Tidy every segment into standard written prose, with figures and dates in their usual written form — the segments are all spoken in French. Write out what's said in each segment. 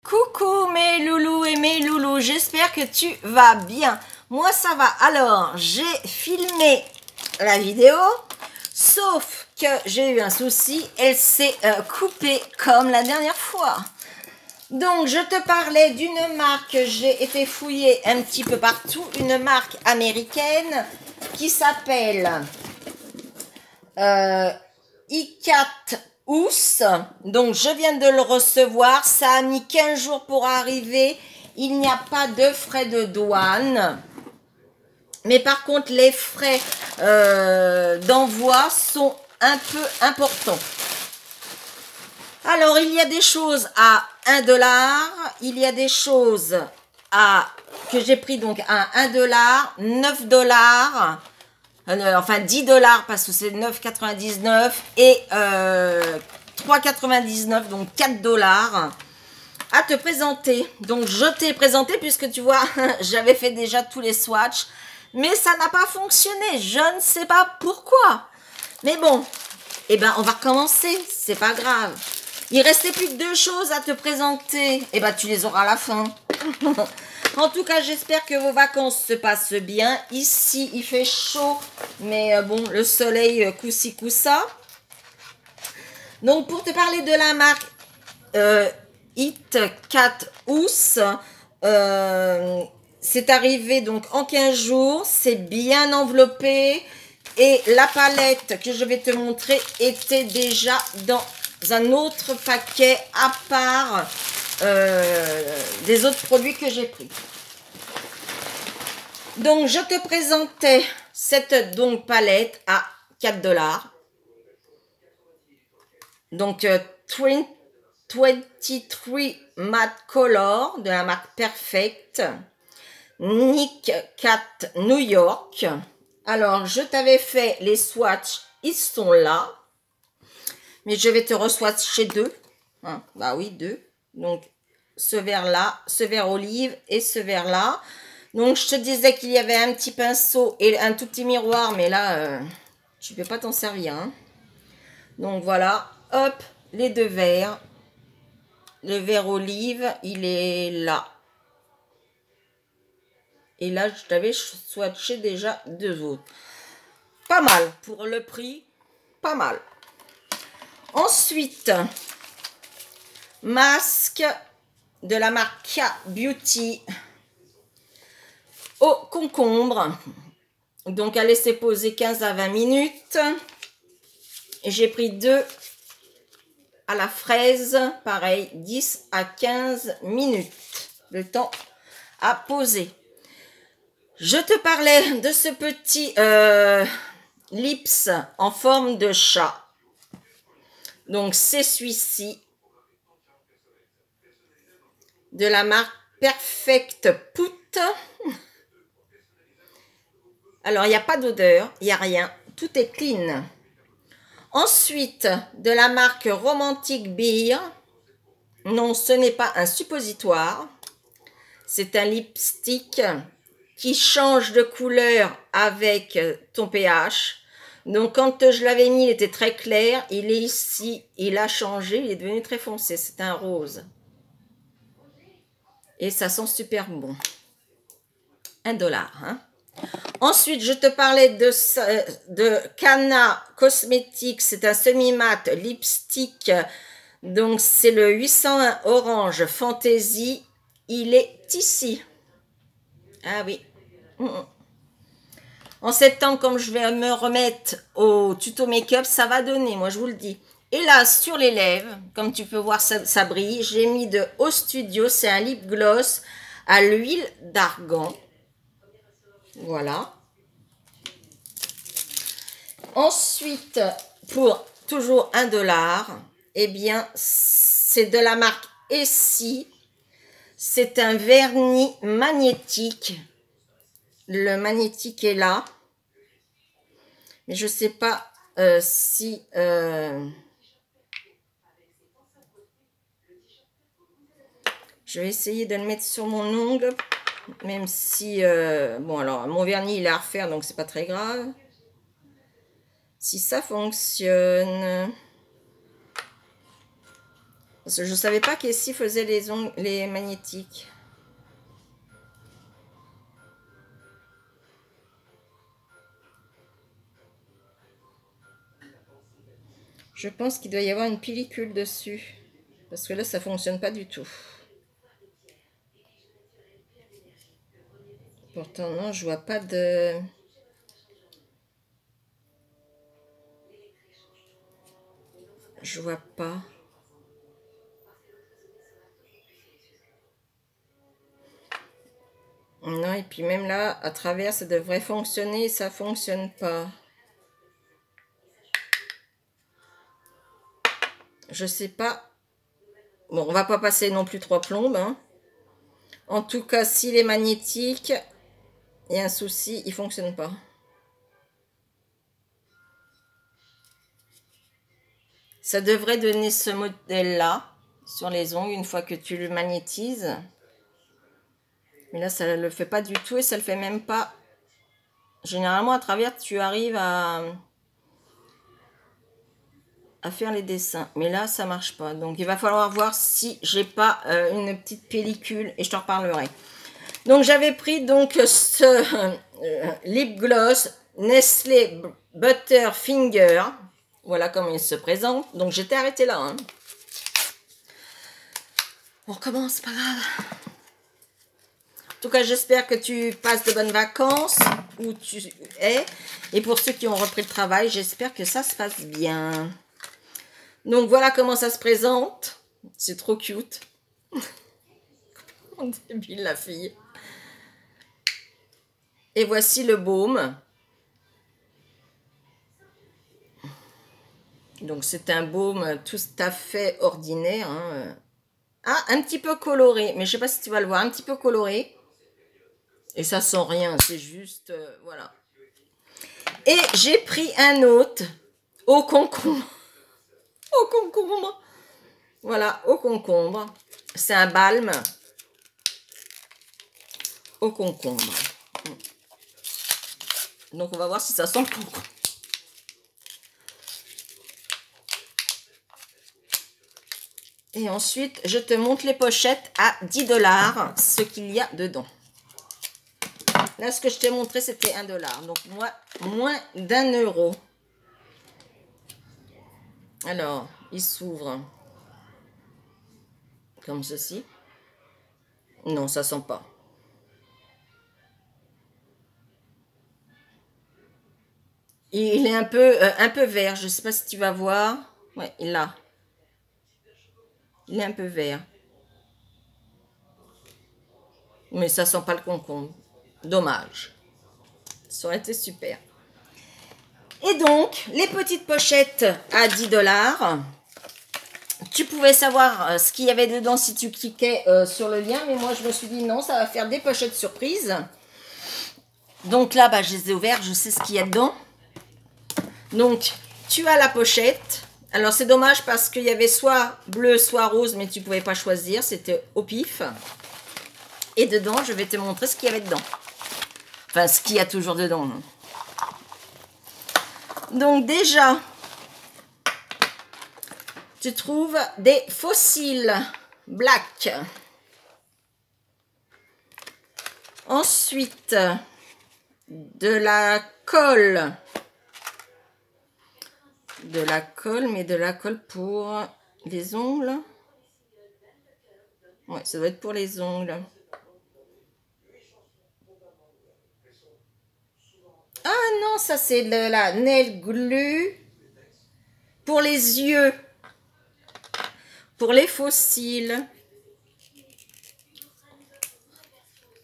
Coucou mes loulous et mes loulous, j'espère que tu vas bien. Moi ça va. Alors j'ai filmé la vidéo, sauf que j'ai eu un souci, elle s'est coupée comme la dernière fois. Donc je te parlais d'une marque que j'ai été fouiller un petit peu partout, une marque américaine qui s'appelle i4 Ous. Donc je viens de le recevoir, ça a mis 15 jours pour arriver, il n'y a pas de frais de douane, mais par contre les frais d'envoi sont un peu importants. Alors il y a des choses à 1 $, il y a des choses que j'ai pris donc à 1 $, 9 $, enfin 10 $ parce que c'est 9,99 et 3,99, donc 4 $ à te présenter. Donc je t'ai présenté puisque tu vois, j'avais fait déjà tous les swatchs, mais ça n'a pas fonctionné. Je ne sais pas pourquoi. Mais bon, eh ben on va recommencer, c'est pas grave. Il restait plus que 2 choses à te présenter. Eh ben tu les auras à la fin. En tout cas, j'espère que vos vacances se passent bien. Ici, il fait chaud, mais bon, le soleil coup-ci, coup-ça. Donc, pour te parler de la marque i4 Ous, c'est arrivé donc en 15 jours. C'est bien enveloppé. Et la palette que je vais te montrer était déjà dans un autre paquet à part des autres produits que j'ai pris. Donc je te présentais cette palette à 4 $. Donc 23 Matte Color de la marque Perfect, Nick Cat New York. Alors je t'avais fait les swatchs, ils sont là, mais je vais te re-swatcher 2. Hein, bah oui, 2. Donc ce vert là, ce vert olive et ce vert là. Donc je te disais qu'il y avait un petit pinceau et un tout petit miroir, mais là tu ne peux pas t'en servir, hein. Donc voilà, hop, les 2 verres. Le vert olive, il est là. Et là, je t'avais swatché déjà 2 autres. Pas mal pour le prix, pas mal. Ensuite, masque de la marque K Beauty au concombre. Donc à laisser poser 15 à 20 minutes. Et j'ai pris 2 à la fraise, pareil, 10 à 15 minutes. Le temps à poser. Je te parlais de ce petit lips en forme de chat. Donc c'est celui-ci. De la marque Perfect Put. Alors, il n'y a pas d'odeur, il n'y a rien. Tout est clean. Ensuite, de la marque Romantic Beer. Non, ce n'est pas un suppositoire. C'est un lipstick qui change de couleur avec ton pH. Donc, quand je l'avais mis, il était très clair. Il est ici, il a changé, il est devenu très foncé. C'est un rose. Et ça sent super bon. 1 $, hein. Ensuite, je te parlais de Cana Cosmetics. C'est un semi-mat lipstick. Donc, c'est le 801 Orange Fantasy. Il est ici. Ah oui. En septembre, comme je vais me remettre au tuto make-up, ça va donner, moi je vous le dis. Et là, sur les lèvres, comme tu peux voir, ça brille. J'ai mis de Au Studio. C'est un lip gloss à l'huile d'argan. Voilà. Ensuite, pour toujours 1 $, eh bien, c'est de la marque Essie. C'est un vernis magnétique. Le magnétique est là. Mais je ne sais pas si... Je vais essayer de le mettre sur mon ongle. Même si... bon, alors, mon vernis, il est à refaire, donc c'est pas très grave. Si ça fonctionne... Parce que je ne savais pas qu'Essie faisait les magnétiques. Je pense qu'il doit y avoir une pellicule dessus. Parce que là, ça ne fonctionne pas du tout. Pourtant, non, je vois pas de... Je vois pas. Non, et puis même là, à travers, ça devrait fonctionner, ça fonctionne pas. Je sais pas. Bon, on va pas passer non plus 3 plombes, hein. En tout cas, s'il est magnétique, il y a un souci, il fonctionne pas. Ça devrait donner ce modèle-là sur les ongles une fois que tu le magnétises. Mais là, ça ne le fait pas du tout et ça le fait même pas. Généralement, à travers, tu arrives à faire les dessins. Mais là, ça marche pas. Donc, il va falloir voir si j'ai pas une petite pellicule et je t'en reparlerai. Donc, j'avais pris donc ce lip gloss Nestlé Butterfinger. Voilà comment il se présente. Donc, j'étais arrêtée là. Hein. On recommence, c'est pas grave. En tout cas, j'espère que tu passes de bonnes vacances où tu es. Et pour ceux qui ont repris le travail, j'espère que ça se passe bien. Donc, voilà comment ça se présente. C'est trop cute. On débile, la fille. Et voici le baume. Donc, c'est un baume tout à fait ordinaire. Hein. Ah, un petit peu coloré. Mais je ne sais pas si tu vas le voir. Un petit peu coloré. Et ça sent rien. C'est juste... voilà. Et j'ai pris un autre au concombre. Au concombre. Voilà, au concombre. C'est un balme au concombre. Donc, on va voir si ça sent le concombre. Et ensuite, je te montre les pochettes à 10 $, ce qu'il y a dedans. Là, ce que je t'ai montré, c'était 1 $. Donc, moi, moins d'1 €. Alors, il s'ouvre comme ceci. Non, ça sent pas. Il est un peu vert. Je sais pas si tu vas voir. Ouais, il l'a. Il est un peu vert. Mais ça sent pas le concombre. Dommage. Ça aurait été super. Et donc, les petites pochettes à 10 $. Tu pouvais savoir ce qu'il y avait dedans si tu cliquais sur le lien. Mais moi, je me suis dit non, ça va faire des pochettes surprises. Donc là, bah, je les ai ouvertes. Je sais ce qu'il y a dedans. Donc, tu as la pochette. Alors, c'est dommage parce qu'il y avait soit bleu, soit rose, mais tu ne pouvais pas choisir. C'était au pif. Et dedans, je vais te montrer ce qu'il y avait dedans. Enfin, ce qu'il y a toujours dedans. Donc, déjà, tu trouves des fossiles black. Ensuite, de la colle. De la colle, mais de la colle pour les ongles. Ouais, ça doit être pour les ongles. Ah non, ça c'est de la nail glue pour les yeux. Pour les fossiles.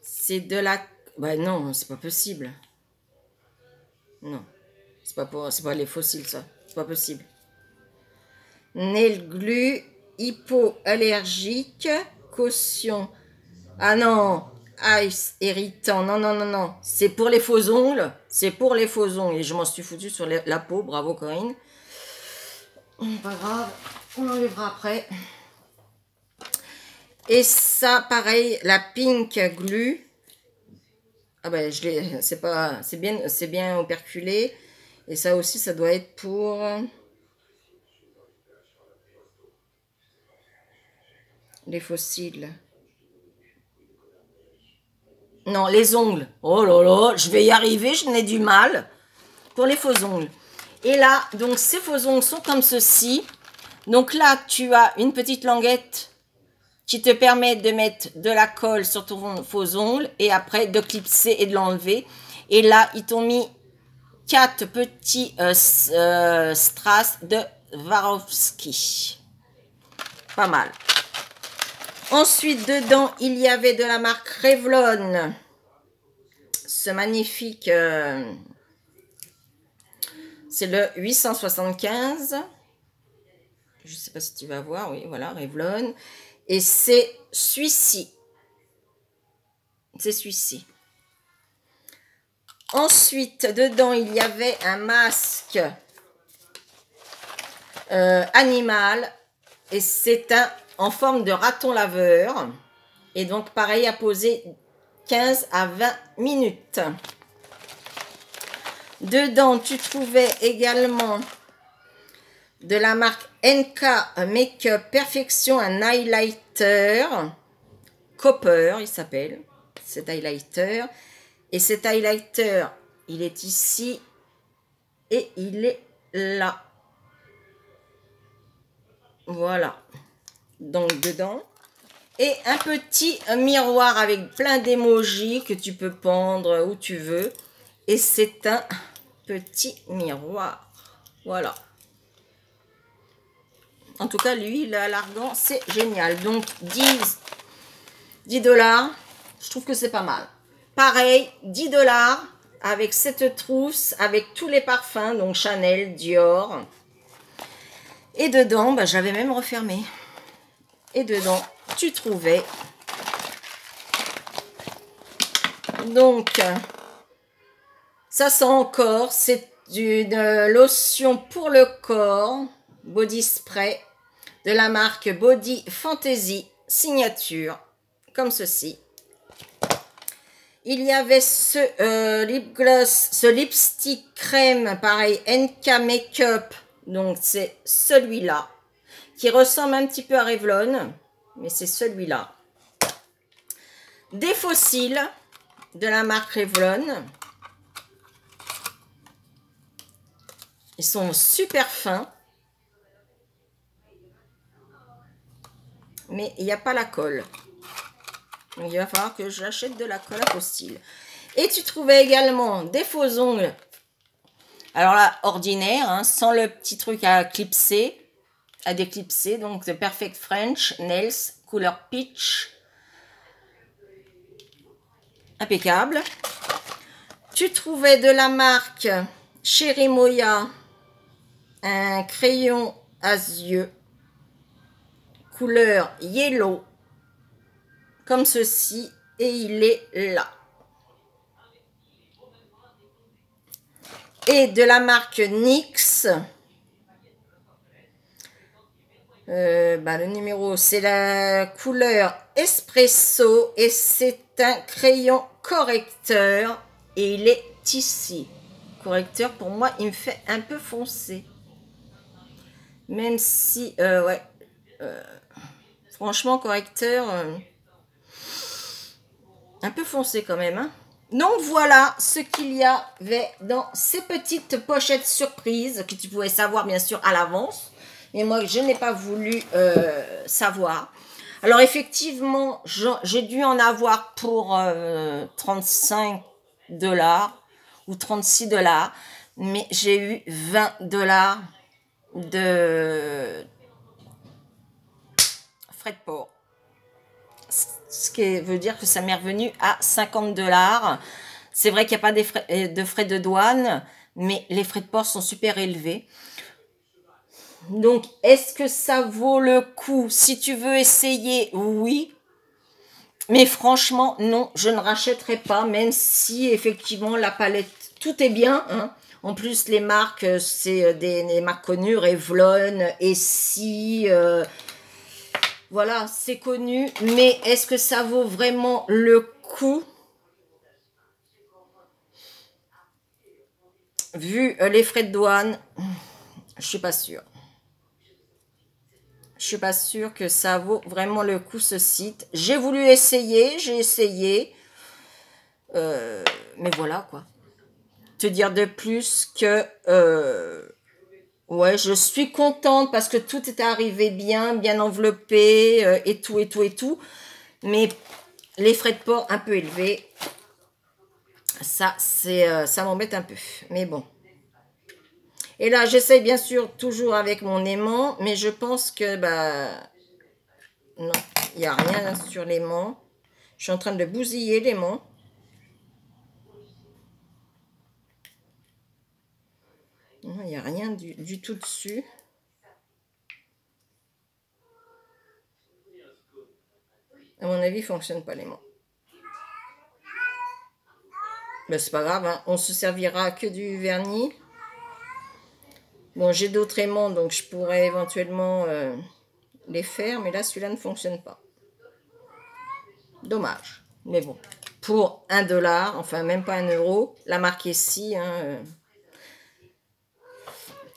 C'est de la... Bah non, c'est pas possible. Non, c'est pas les fossiles ça. C'est pas possible. Nail glue hypoallergique, caution. Ah non, ice irritant. Non, non, non, non. C'est pour les faux ongles. C'est pour les faux ongles. Et je m'en suis foutu sur la peau. Bravo Corinne. Pas grave, on l'enlèvera après. Et ça, pareil, la pink glue. Ah ben, c'est bien operculé. Et ça aussi, ça doit être pour... les fossiles. Non, les ongles. Oh là là, je vais y arriver, je n'ai du mal. Pour les faux ongles. Et là, donc ces faux ongles sont comme ceci. Donc là, tu as une petite languette qui te permet de mettre de la colle sur ton faux ongle et après de clipser et de l'enlever. Et là, ils t'ont mis 4 petits strass de Swarovski. Pas mal. Ensuite, dedans, il y avait de la marque Revlon. Ce magnifique... c'est le 875. Je ne sais pas si tu vas voir. Oui, voilà, Revlon. Et c'est celui-ci. C'est celui-ci. Ensuite, dedans, il y avait un masque animal. Et c'est un en forme de raton laveur. Et donc, pareil, à poser 15 à 20 minutes. Dedans, tu trouvais également de la marque NK Makeup Perfection, un highlighter Copper, il s'appelle, cet highlighter. Et cet highlighter, il est ici et il est là. Voilà. Donc, dedans. Et un petit miroir avec plein d'émojis que tu peux pendre où tu veux. Et c'est un petit miroir. Voilà. En tout cas, lui, l'argan, c'est génial. Donc, 10 $. Je trouve que c'est pas mal. Pareil, 10 $ avec cette trousse, avec tous les parfums. Donc, Chanel, Dior. Et dedans, bah, j'avais même refermé. Et dedans, tu trouvais... Donc, ça sent encore. C'est une lotion pour le corps. Body spray. De la marque Body Fantasy Signature. Comme ceci. Il y avait ce lip gloss, ce lipstick crème, pareil, NK Makeup. Donc, c'est celui-là. Qui ressemble un petit peu à Revlon. Mais c'est celui-là. Des fossiles de la marque Revlon. Ils sont super fins. Mais il n'y a pas la colle. Donc, il va falloir que j'achète de la colle à fossiles. Et tu trouvais également des faux ongles. Alors là, ordinaire, hein, sans le petit truc à clipser, à déclipser. Donc, The Perfect French Nails, couleur peach. Impeccable. Tu trouvais de la marque Cherry Moya, un crayon à yeux, couleur yellow, comme ceci, et il est là. Et de la marque NYX, le numéro, c'est la couleur espresso, et c'est un crayon correcteur, et il est ici. Correcteur, pour moi, il me fait un peu foncé. Même si, ouais, franchement, correcteur, un peu foncé quand même, hein. Donc voilà ce qu'il y avait dans ces petites pochettes surprises que tu pouvais savoir bien sûr à l'avance. Mais moi, je n'ai pas voulu savoir. Alors effectivement, j'ai dû en avoir pour 35 $ ou 36 $. Mais j'ai eu 20 $ de frais de port. Ce qui veut dire que ça m'est revenu à 50 $. C'est vrai qu'il n'y a pas de frais de douane, mais les frais de port sont super élevés. Donc, est-ce que ça vaut le coup? Si tu veux essayer, oui. Mais franchement, non, je ne rachèterai pas, même si effectivement la palette, tout est bien, hein. En plus, les marques, c'est des marques connues, Revlon, Essie... voilà, c'est connu, mais est-ce que ça vaut vraiment le coup? Vu les frais de douane, je suis pas sûre. Je suis pas sûre que ça vaut vraiment le coup ce site. J'ai voulu essayer, j'ai essayé. Mais voilà quoi. Te dire de plus que... ouais, je suis contente parce que tout est arrivé bien, bien enveloppé et tout, et tout, et tout. Mais les frais de port un peu élevés, ça, ça m'embête un peu. Mais bon. Et là, j'essaye bien sûr toujours avec mon aimant, mais je pense que, bah, non, il n'y a rien sur l'aimant. Je suis en train de bousiller l'aimant. Non, il n'y a rien du tout dessus. À mon avis, il ne fonctionne pas l'aimant. Mais c'est pas grave, hein. On se servira que du vernis. Bon, j'ai d'autres aimants, donc je pourrais éventuellement les faire, mais là, celui-là ne fonctionne pas. Dommage. Mais bon, pour 1 $, enfin même pas 1 €, la marque ici, hein,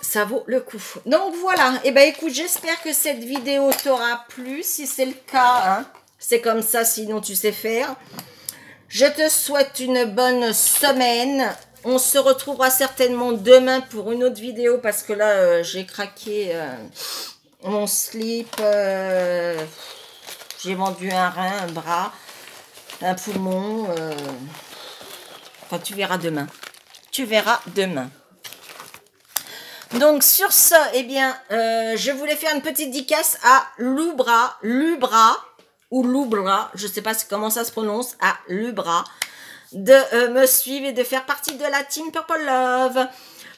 ça vaut le coup. Donc voilà, et ben écoute, j'espère que cette vidéo t'aura plu. Si c'est le cas, hein, c'est comme ça, sinon tu sais faire. Je te souhaite une bonne semaine. On se retrouvera certainement demain pour une autre vidéo parce que là, j'ai craqué mon slip. J'ai vendu un rein, un bras, un poumon. Enfin, tu verras demain. Tu verras demain. Donc, sur ce, eh bien, je voulais faire une petite dédicace à Lubra, ou Lubra, je ne sais pas comment ça se prononce, à Lubra, de me suivre et de faire partie de la team Purple Love.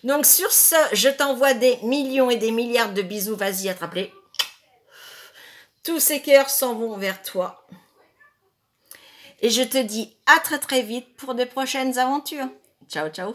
Donc, sur ce, je t'envoie des millions et des milliards de bisous. Vas-y, attrape-les. Tous ces cœurs s'en vont vers toi. Et je te dis à très très vite pour de prochaines aventures. Ciao, ciao.